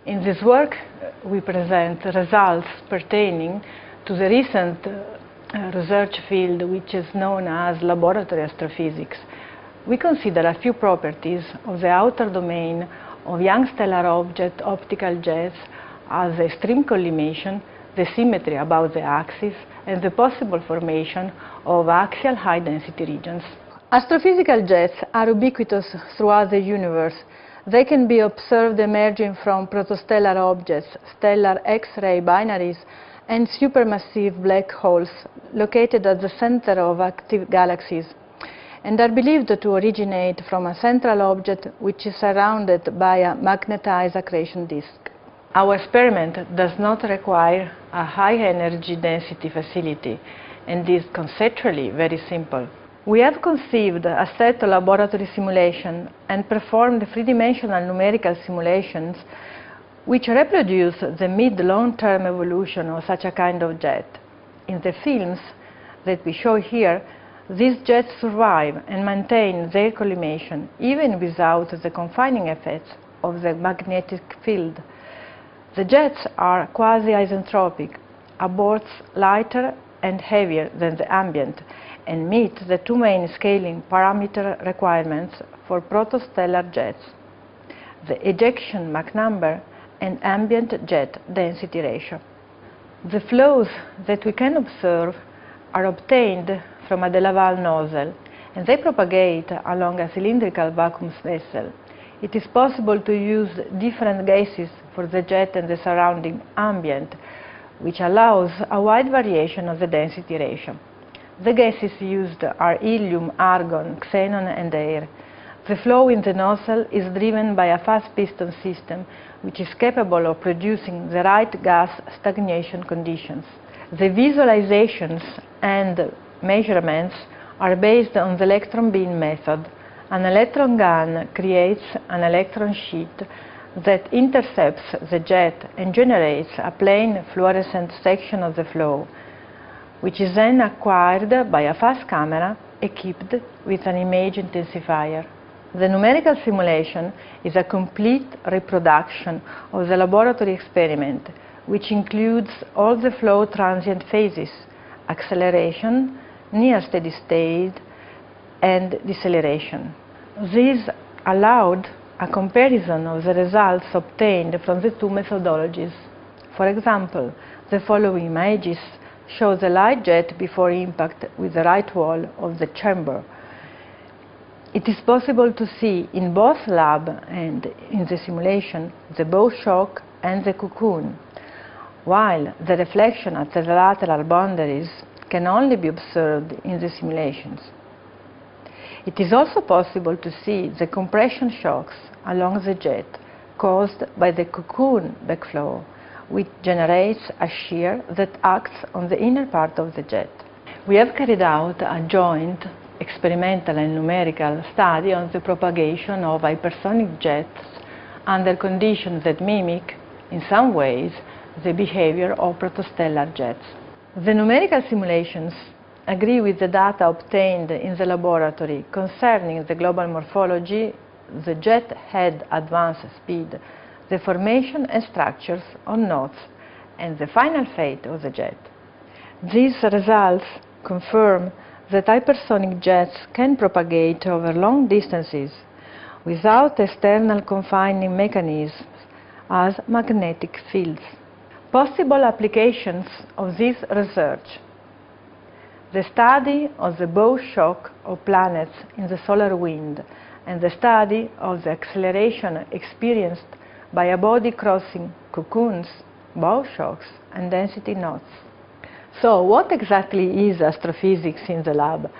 In this work, we present results pertaining to the recent research field which is known as laboratory astrophysics. We consider a few properties of the outer domain of young stellar object optical jets as the stream collimation, the symmetry about the axis, and the possible formation of axial high-density regions. Astrophysical jets are ubiquitous throughout the universe. They can be observed emerging from protostellar objects, stellar X-ray binaries, and supermassive black holes located at the center of active galaxies, and are believed to originate from a central object which is surrounded by a magnetized accretion disk. Our experiment does not require a high energy density facility and is conceptually very simple. We have conceived a set of laboratory simulations and performed three-dimensional numerical simulations which reproduce the mid-long-term evolution of such a kind of jet. In the films that we show here, these jets survive and maintain their collimation even without the confining effects of the magnetic field. The jets are quasi-isentropic, aborts lighter and heavier than the ambient, and meet the two main scaling parameter requirements for protostellar jets: the ejection Mach number and ambient jet density ratio. The flows that we can observe are obtained from a de Laval nozzle, and they propagate along a cylindrical vacuum vessel. It is possible to use different gases for the jet and the surrounding ambient, which allows a wide variation of the density ratio. The gases used are helium, argon, xenon, and air. The flow in the nozzle is driven by a fast piston system which is capable of producing the right gas stagnation conditions. The visualizations and measurements are based on the electron beam method. An electron gun creates an electron sheet that intercepts the jet and generates a plain fluorescent section of the flow, which is then acquired by a fast camera equipped with an image intensifier. The numerical simulation is a complete reproduction of the laboratory experiment, which includes all the flow transient phases: acceleration, near steady state, and deceleration. This allowed a comparison of the results obtained from the two methodologies. For example, the following images show the light jet before impact with the right wall of the chamber. It is possible to see in both lab and in the simulation the bow shock and the cocoon, while the reflection at the lateral boundaries can only be observed in the simulations. It is also possible to see the compression shocks along the jet caused by the cocoon backflow, which generates a shear that acts on the inner part of the jet. We have carried out a joint experimental and numerical study on the propagation of hypersonic jets under conditions that mimic, in some ways, the behavior of protostellar jets. The numerical simulations agree with the data obtained in the laboratory concerning the global morphology, the jet head advance speed, the formation and structures on nodes, and the final fate of the jet. These results confirm that hypersonic jets can propagate over long distances without external confining mechanisms as magnetic fields. Possible applications of this research: the study of the bow shock of planets in the solar wind, and the study of the acceleration experienced by a body crossing cocoons, bow shocks, and density knots. So what exactly is astrophysics in the lab?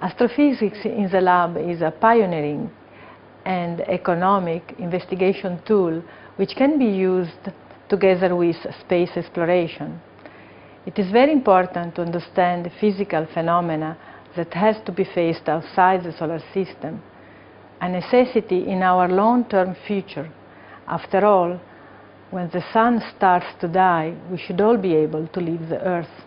Astrophysics in the lab is a pioneering and economic investigation tool which can be used together with space exploration. It is very important to understand physical phenomena that has to be faced outside the solar system, a necessity in our long-term future. After all, when the sun starts to die, we should all be able to leave the Earth.